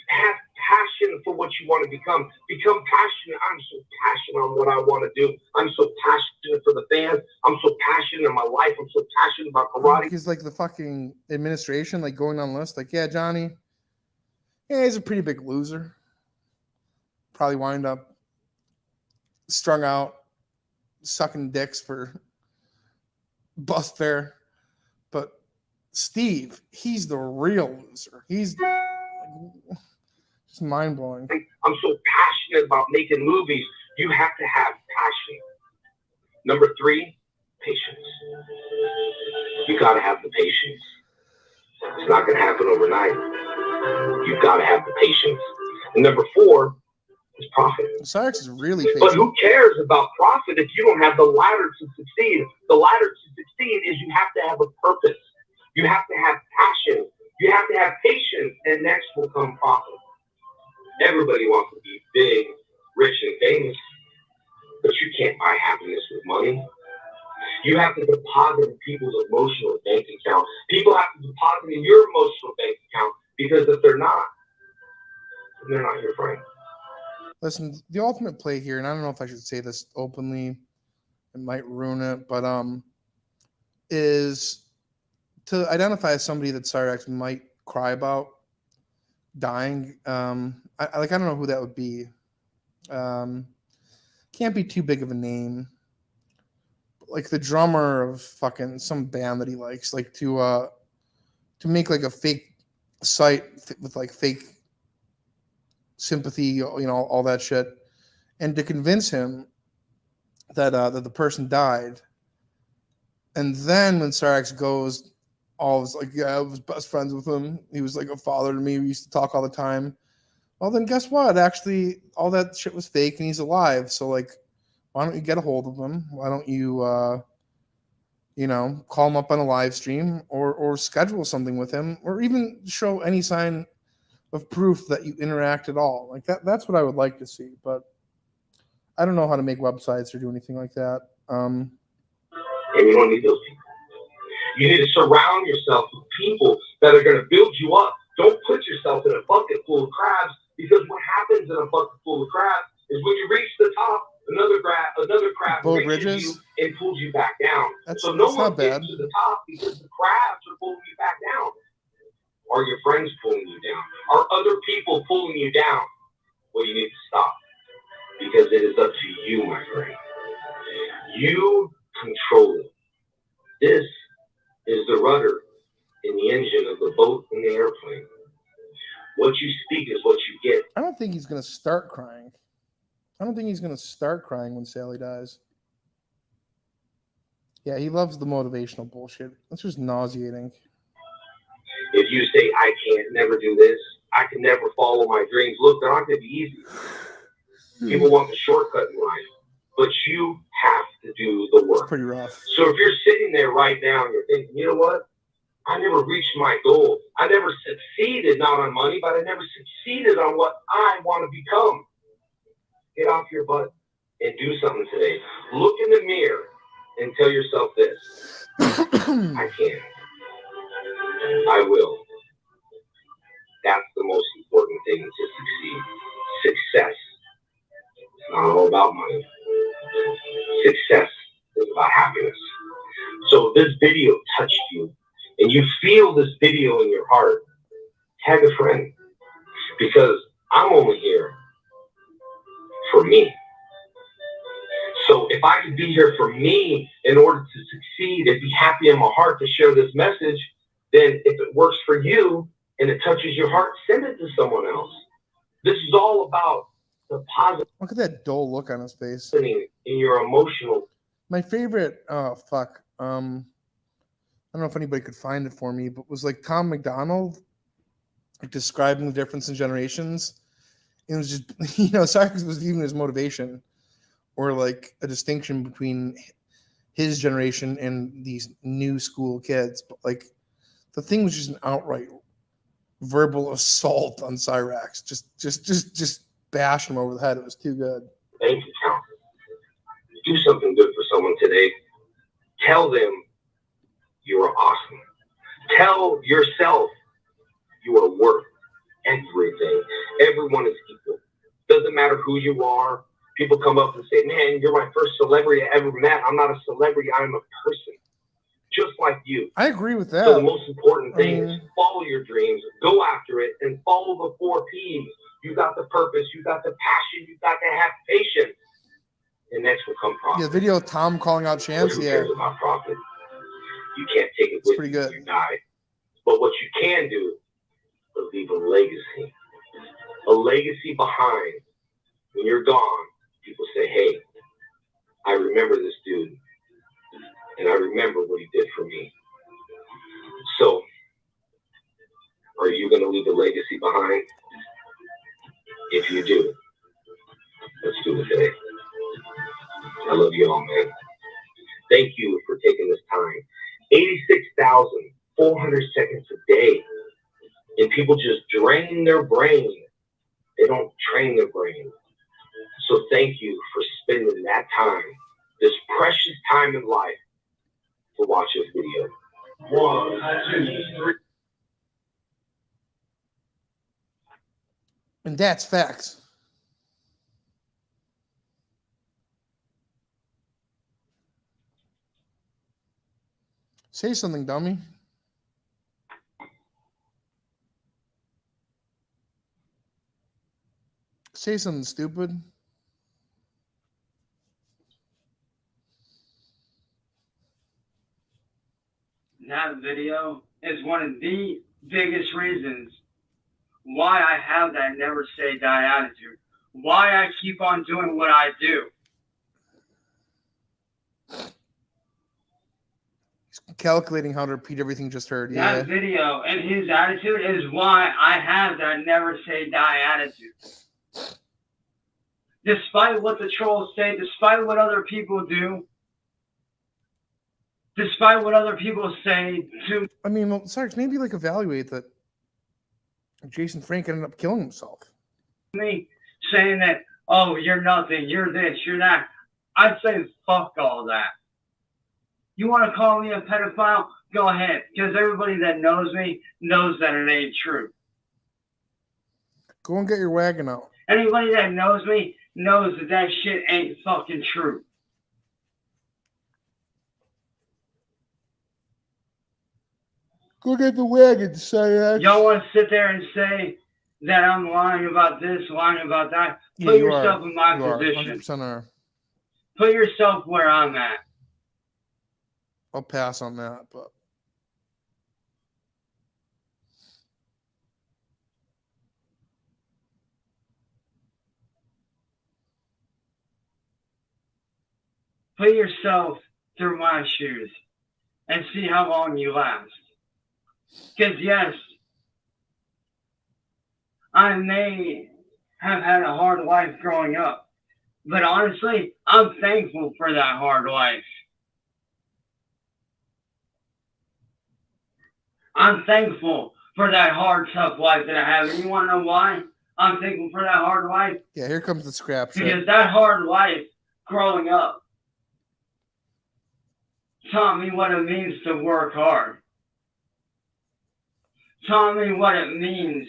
Have passion for what you want to become. Become passionate. I'm so passionate on what I want to do. I'm so passionate for the fans. I'm so passionate in my life. I'm so passionate about karate. Because like the fucking administration, like going on the list, like, yeah, Johnny, yeah, he's a pretty big loser. Probably wind up strung out, sucking dicks for bus fare. But Steve, he's the real loser. He's just mind blowing. I'm so passionate about making movies. You have to have passion. #3, patience. You got to have the patience. It's not going to happen overnight. You've got to have the patience. And #4 is profit. Cyrax is really patient. But who cares about profit if you don't have the ladder to succeed? The ladder to succeed is you have to have a purpose. You have to have passion. You have to have patience, and next will come profit. Everybody wants to be big, rich and famous, but you can't buy happiness with money. You have to deposit in people's emotional bank account. People have to deposit in your emotional bank account, because if they're not your friend. Listen, the ultimate play here, and I don't know if I should say this openly, it might ruin it, but is to identify as somebody that Cyrax might cry about dying. I don't know who that would be. Can't be too big of a name. Like the drummer of fucking some band that he likes, like to make like a fake site with like fake sympathy, you know, all that shit, and to convince him that that the person died. And then when Cyrax goes, all was like, yeah, I was best friends with him. He was like a father to me. We used to talk all the time. Well, then guess what? Actually, all that shit was fake, and he's alive. So like, why don't you get a hold of him? Why don't you, you know, call him up on a live stream or schedule something with him, or even show any sign of proof that you interact at all. Like that's what I would like to see, but I don't know how to make websites or do anything like that. And you don't need those people. You need to surround yourself with people that are going to build you up. Don't put yourself in a bucket full of crabs, because what happens in a bucket full of crabs is when you reach the top, another crab reaches you and pulls you back down. So no one gets to the top because the crabs are pulling you back down. Are your friends pulling you down? Are other people pulling you down? Well, you need to stop, because it is up to you, my friend. You control it. This is the rudder in the engine of the boat and the airplane. What you speak is what you get. I don't think he's going to start crying. I don't think he's going to start crying when Sally dies. Yeah, he loves the motivational bullshit. That's just nauseating. If you say, I can't never do this, I can never follow my dreams, look, they're not going to be easy. People want the shortcut in life, but you have to do the work. It's pretty rough. So if you're sitting there right now and you're thinking, you know what? I never reached my goal. I never succeeded, not on money, but I never succeeded on what I want to become. Get off your butt and do something today. Look in the mirror and tell yourself this. I can. I will. That's the most important thing to succeed. Success. It's not all about money. Success is about happiness. So if this video touched you and you feel this video in your heart, tag a friend, because I'm only here for me. So if I could be here for me in order to succeed and be happy in my heart to share this message, then if it works for you and it touches your heart, send it to someone else. This is all about the positive. Look at that dull look on his face. In your emotional. My favorite, I don't know if anybody could find it for me, but was like Tom McDonald, like describing the difference in generations. It was just, you know, Cyrax was even his motivation, or like a distinction between his generation and these new school kids. But like the thing was just an outright verbal assault on Cyrax. Just bash him over the head. It was too good. Bank account. Do something good for someone today. Tell them you are awesome. Tell yourself you are worth everything. Everyone is equal. Doesn't matter who you are. People come up and say, man, you're my first celebrity I ever met. I'm not a celebrity. I'm a person. Just like you. I agree with that. So the most important thing is follow your dreams, go after it, and follow the 4 P's. You got the purpose, you got the passion, you got to have patience. And next will come profit. Yeah, the video of Tom calling out Chance, Who cares about profit? You can't take it with you when you die. But what you can do is leave a legacy. A legacy behind. When you're gone, people say, hey, I remember this dude. And I remember what he did for me. So, are you going to leave a legacy behind? If you do, let's do it today. I love you all, man. Thank you for taking this time. 86,400 seconds a day. And people just drain their brain. They don't train their brain. So thank you for spending that time, this precious time in life, to watch this video. 1, 2, 3. And that's facts. Say something, dummy. Say something, stupid. That video is one of the biggest reasons why I have that never say die attitude. Why I keep on doing what I do. Calculating how to repeat everything just heard. Yeah. That video and his attitude is why I have that never say die attitude. Despite what the trolls say, despite what other people do, despite what other people say to... I mean, well, Cyrax, maybe like evaluate that Jason Frank ended up killing himself. me, saying that, oh, you're nothing, you're this, you're that. I'd say fuck all that. You want to call me a pedophile? Go ahead, because everybody that knows me knows that it ain't true. Go and get your wagon out. Anybody that knows me knows that that shit ain't fucking true. Go get the wagon, Cyrax. Y'all want to sit there and say that I'm lying about this, lying about that? Yeah, Put you yourself are. in my You are. position. 100% are. Put yourself where I'm at. I'll pass on that, but Put yourself through my shoes and see how long you last. Because yes, I may have had a hard life growing up, but honestly, I'm thankful for that hard life. I'm thankful for that hard, tough life that I have. And you want to know why I'm thankful for that hard life? yeah, here comes the scrap shit. Because that hard life growing up taught me what it means to work hard. Taught me what it means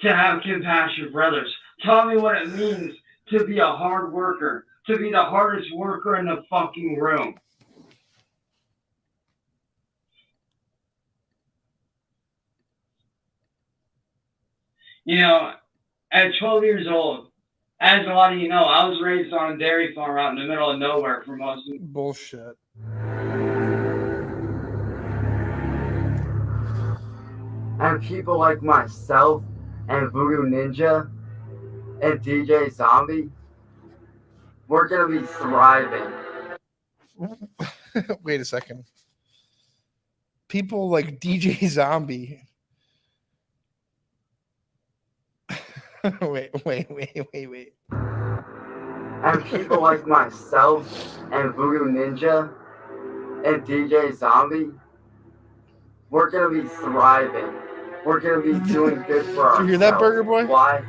to have compassion for others. Taught me what it means to be a hard worker, to be the hardest worker in the fucking room. You know, at 12 years old, as a lot of you know, I was raised on a dairy farm out in the middle of nowhere for most of Bullshit. And people like myself and Voodoo Ninja and DJ Zombie, we're gonna be thriving. Wait a second. People like DJ Zombie. wait. And people like myself and Voodoo Ninja and DJ Zombie, we're gonna be thriving. We're gonna be doing good for ourselves. Did you hear that, Burger Boy? Why?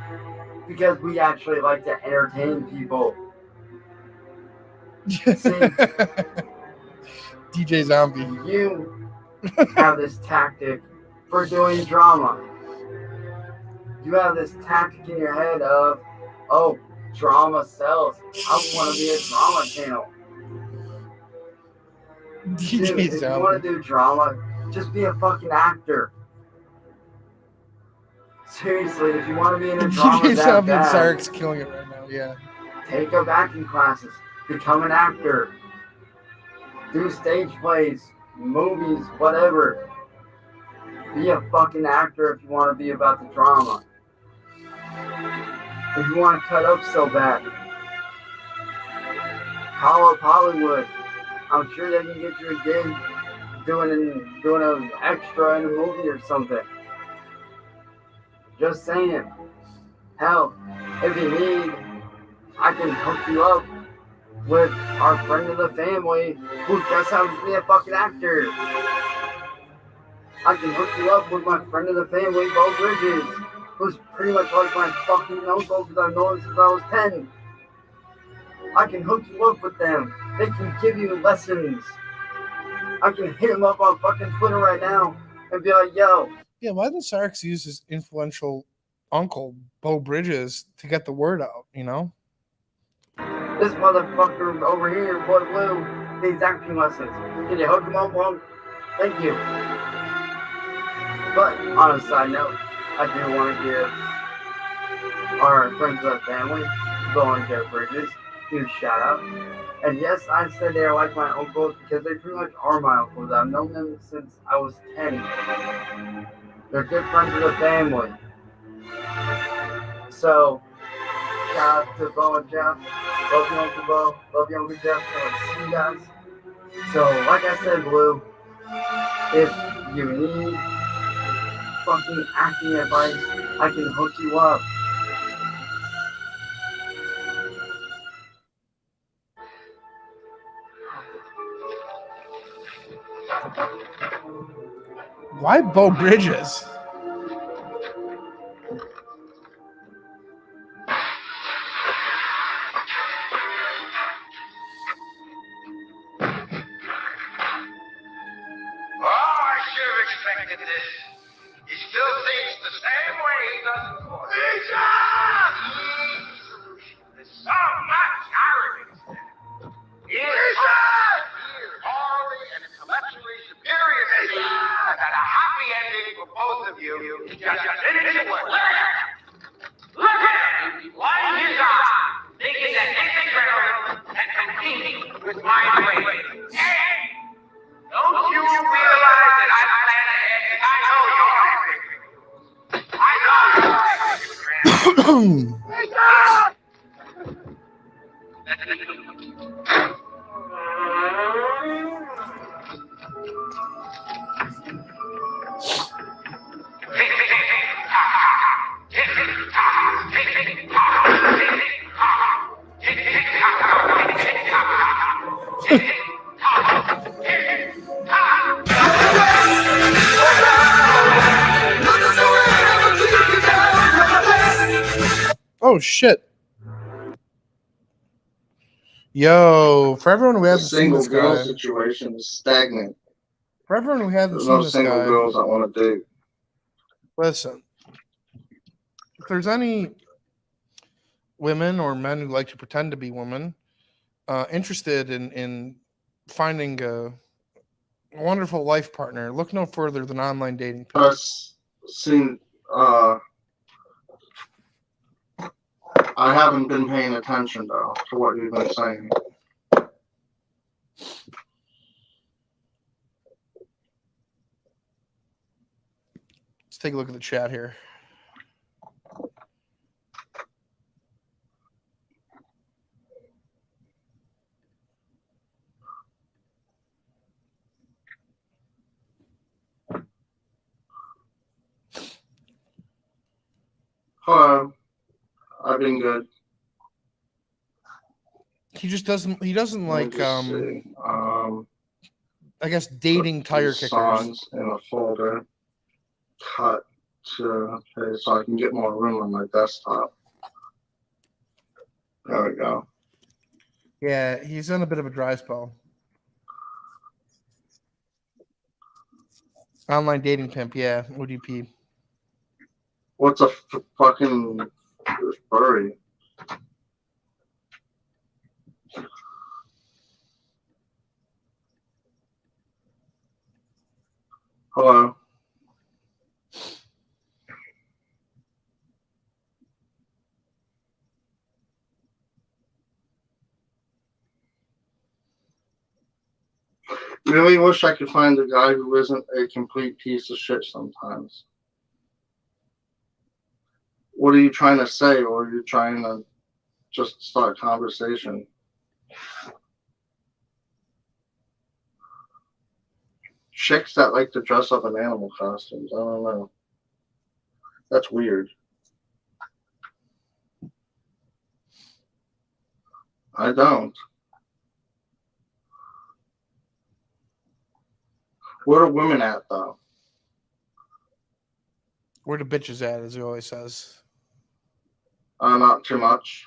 Because we actually like to entertain people. DJ Zombie. You have this tactic for doing drama. You have this tactic in your head of, oh, drama sells. I want to be a drama channel. DJ Dude, if you Zombie. want to do drama, just be a fucking actor. Seriously, if you want to be in a drama DJ that Zombie and bad, Cyrax killing it right now, yeah. take up acting classes. Become an actor. Do stage plays, movies, whatever. Be a fucking actor if you want to be about the drama. If you want to cut up so bad, call up Hollywood. I'm sure they can get you a gig doing an extra in a movie or something. Just saying. Hell, if you need, I can hook you up with our friend of the family who just happens to be a fucking actor. I can hook you up with my friend of the family, Bo Bridges, who's pretty much like my fucking uncle because I've known him since I was 10. I can hook you up with them. They can give you lessons. I can hit them up on fucking Twitter right now and be like, yo. Yeah, why didn't Cyrax use his influential uncle, Bo Bridges, to get the word out, you know? This motherfucker over here, Boy Blue, needs acting lessons. Can you hook him up, punk? Thank you. But on a side note, I do want to give our friends of the family, Bo and Jeff Bridges, huge shout out. And yes, I said they are like my uncles because they pretty much are my uncles. I've known them since I was 10. They're good friends of the family. So, shout out to Bo and Jeff. Love you, Uncle Bo. Love you, Uncle Jeff. Can't wait to see you guys. So, like I said, Blue, if you need fucking acting advice, I can hook you up. Why Bo Bridges? I should have expected this. He still thinks the same way he does before. Some not arrogance. He is morally and intellectually superior to me, and that a happy ending for both of you is just finishing work. Look at him! Lying his eye, thinking that anything better and competing with my way. Hey! Don't you realize that I plan ahead and I know you're angry. I know you're angry, Oh, shit. Yo, for everyone who The hasn't seen single this girl guy, situation is stagnant. for everyone who hasn't There's seen no this single guy, girls I want to date. listen. If there's any women or men who like to pretend to be women interested in finding a wonderful life partner, look no further than online dating. I've seen. I haven't been paying attention though to what you've been saying. Let's take a look at the chat here. Hello. I've been good. He just doesn't. He doesn't Let me like. just see. I guess dating tire these kickers. songs in a folder. Cut to okay, so I can get more room on my desktop. There we go. Yeah, he's in a bit of a dry spell. Online dating pimp, yeah, ODP. What's a fucking furry? Hello. Really wish I could find a guy who isn't a complete piece of shit sometimes. What are you trying to say, or are you trying to just start a conversation? Chicks that like to dress up in animal costumes. I don't know. That's weird. I don't. Where are women at, though? Where the bitches at, as he always says. Not too much.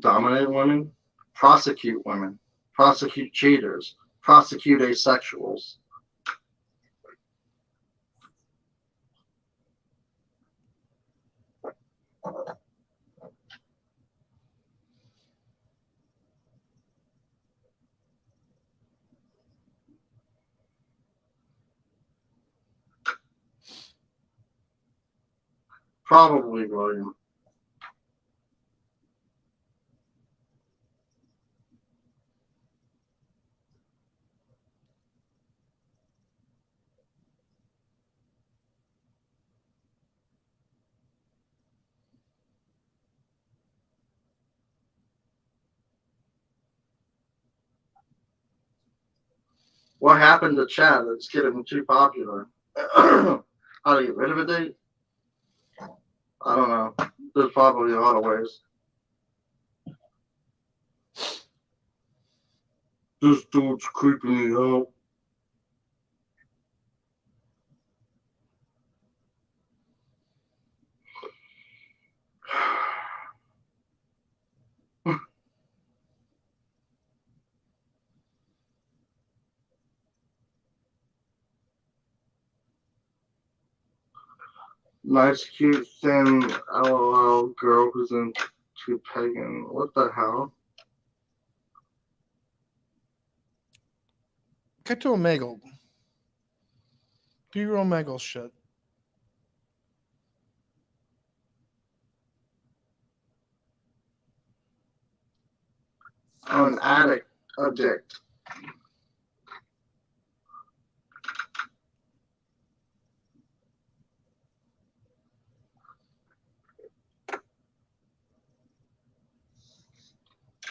Dominate women, prosecute women, prosecute cheaters, prosecute asexuals. Probably William. What happened to chat? It's getting too popular. How to get rid of a date? I don't know. There's probably a lot of ways. This dude's creeping me out. Nice, cute, thin, LOL girl who's into pagan. What the hell? Get to Omegle. Do your Omegle shit. I'm an addict.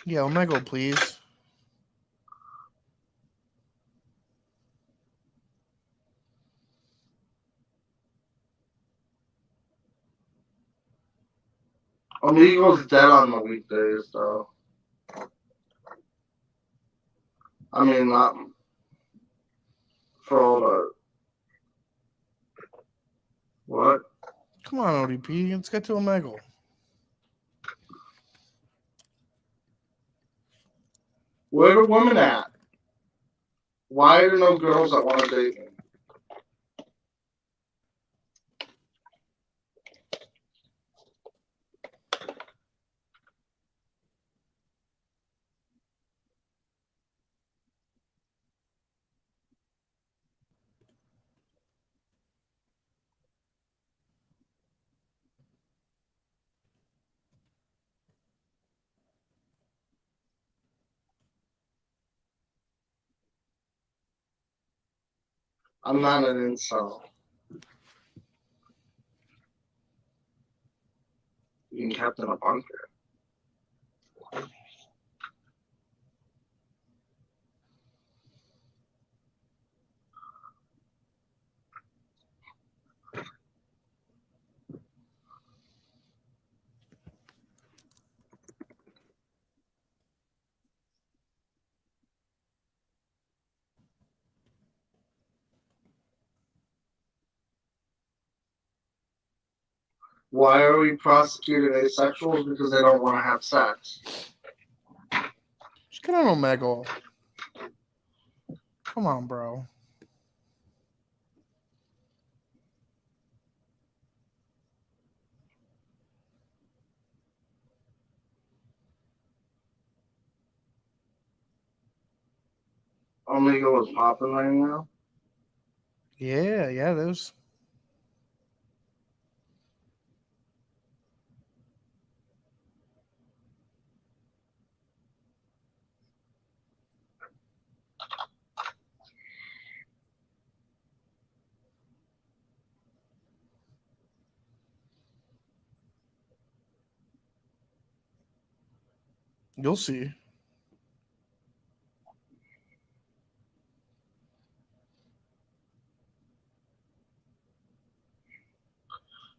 Yeah, Omegle, please. Omego's dead on the weekdays, though. I mean, not for all the... What? Come on, ODP. Let's get to Omegle. Where the women at? Why are there no girls that want to date me? I'm not an incel. Being kept in a bunker. Why are we prosecuting asexuals? Because they don't want to have sex. Just get on Omegle. Come on, bro. Omegle is popping right now. Yeah, there's. You'll see.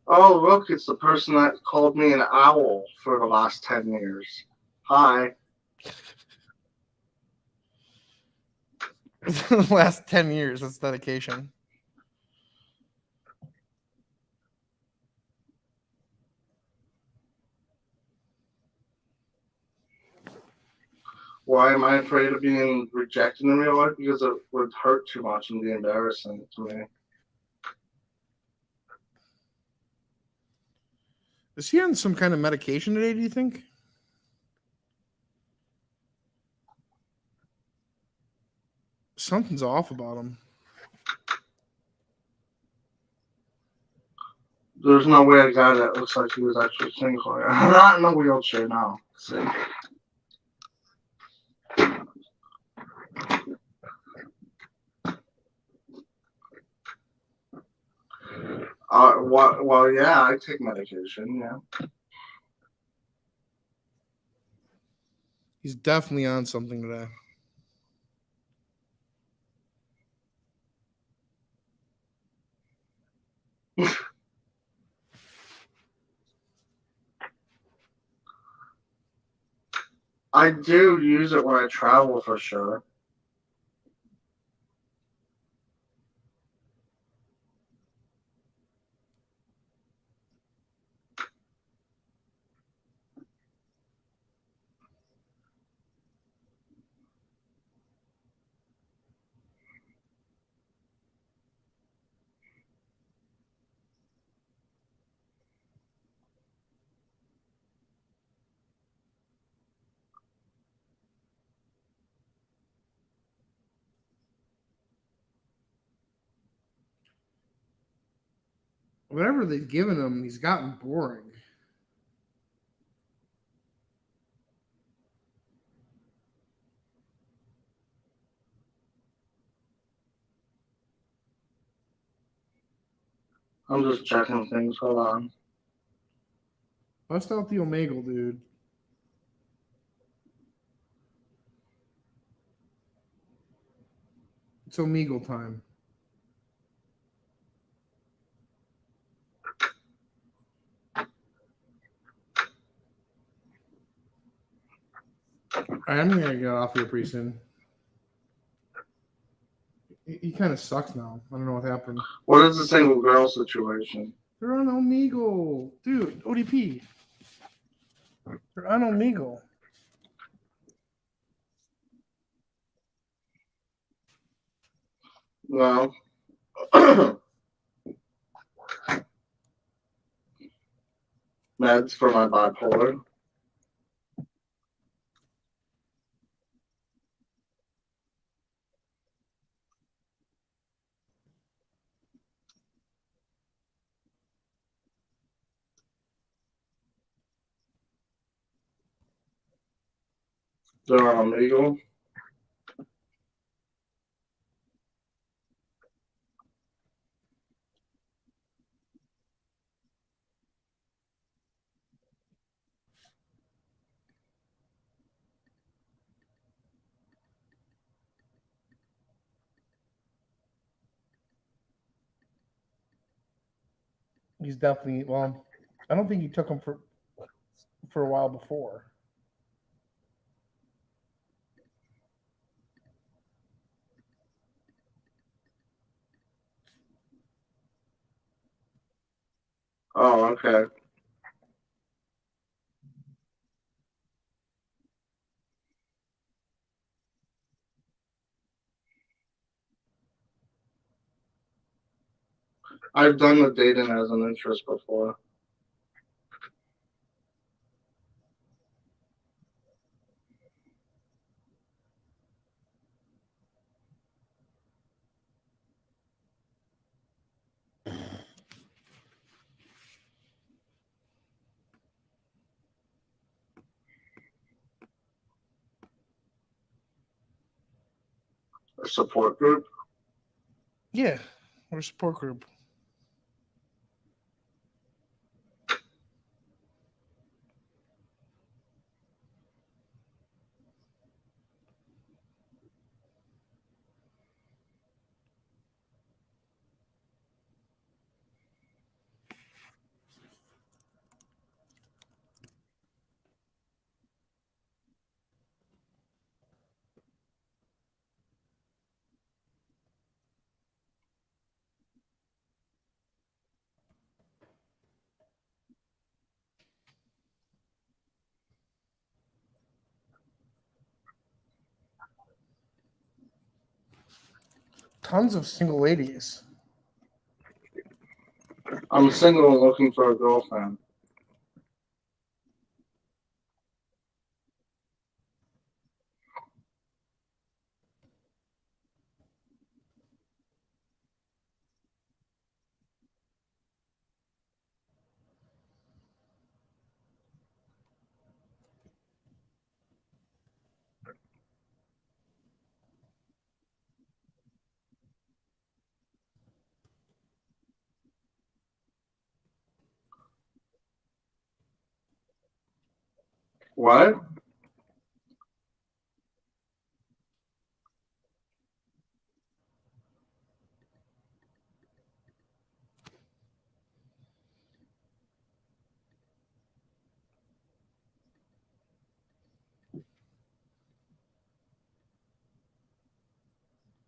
Oh, look, it's the person that called me an owl for the last 10 years. Hi. The last 10 years, that's dedication. Why am I afraid of being rejected in real life? Because it would hurt too much and be embarrassing to me. Is he on some kind of medication today, do you think? Something's off about him. There's no way a guy that looks like he was actually single. Not in a wheelchair now. See? Well, yeah, I take medication, yeah. He's definitely on something today. I do use it when I travel for sure. Whatever they've given him, he's gotten boring. I'm just checking things. Hold on. Bust out the Omegle, dude. It's Omegle time. All right, I'm gonna get off here pretty soon. He kind of sucks now. I don't know what happened. What is the single girl situation? They're on Omegle, dude. ODP. They're on Omegle. Well, meds for my bipolar. They're on Omegle. He's definitely well. I don't think he took him for a while before. Oh, okay. I've done the dating as an interest before. A support group. Yeah, we're a support group. tons of single ladies. I'm single and looking for a girlfriend. What?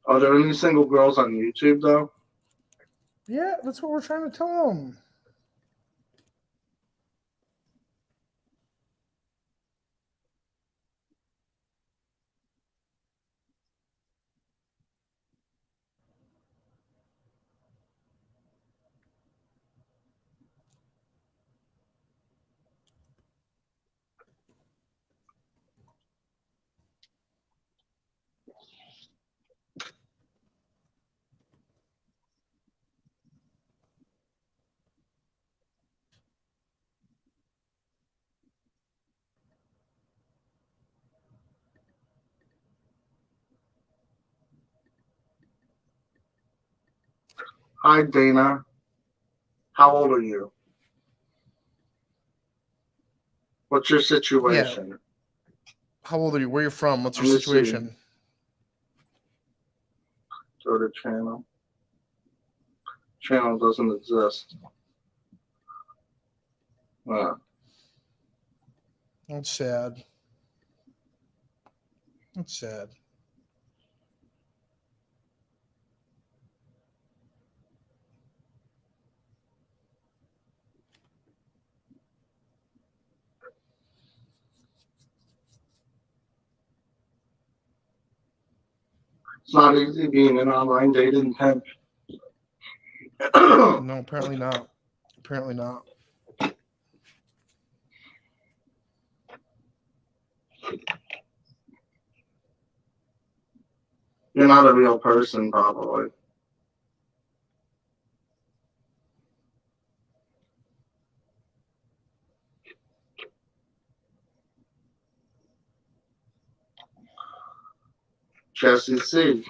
Are there any single girls on YouTube though? Yeah, that's what we're trying to tell them. Hi Dana. How old are you? What's your situation? How old are you? Where you from? What's your Let me see. situation? Go to channel. Channel doesn't exist. That's sad. That's sad. It's not easy being an online dating pimp. No, apparently not. Apparently not. You're not a real person, probably. Jesse C.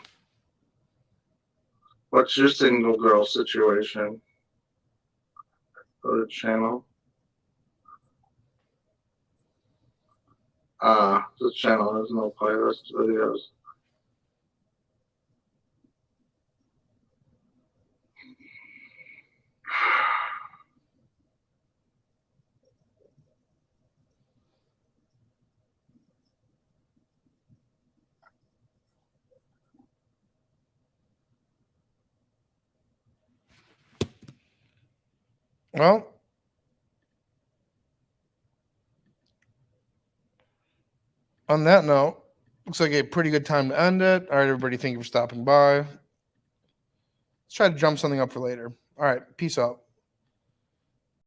What's your single girl situation? Go to channel. This channel has no playlist videos. Well, on that note, looks like a pretty good time to end it. All right, everybody, thank you for stopping by. Let's try to jump something up for later. All right, peace out.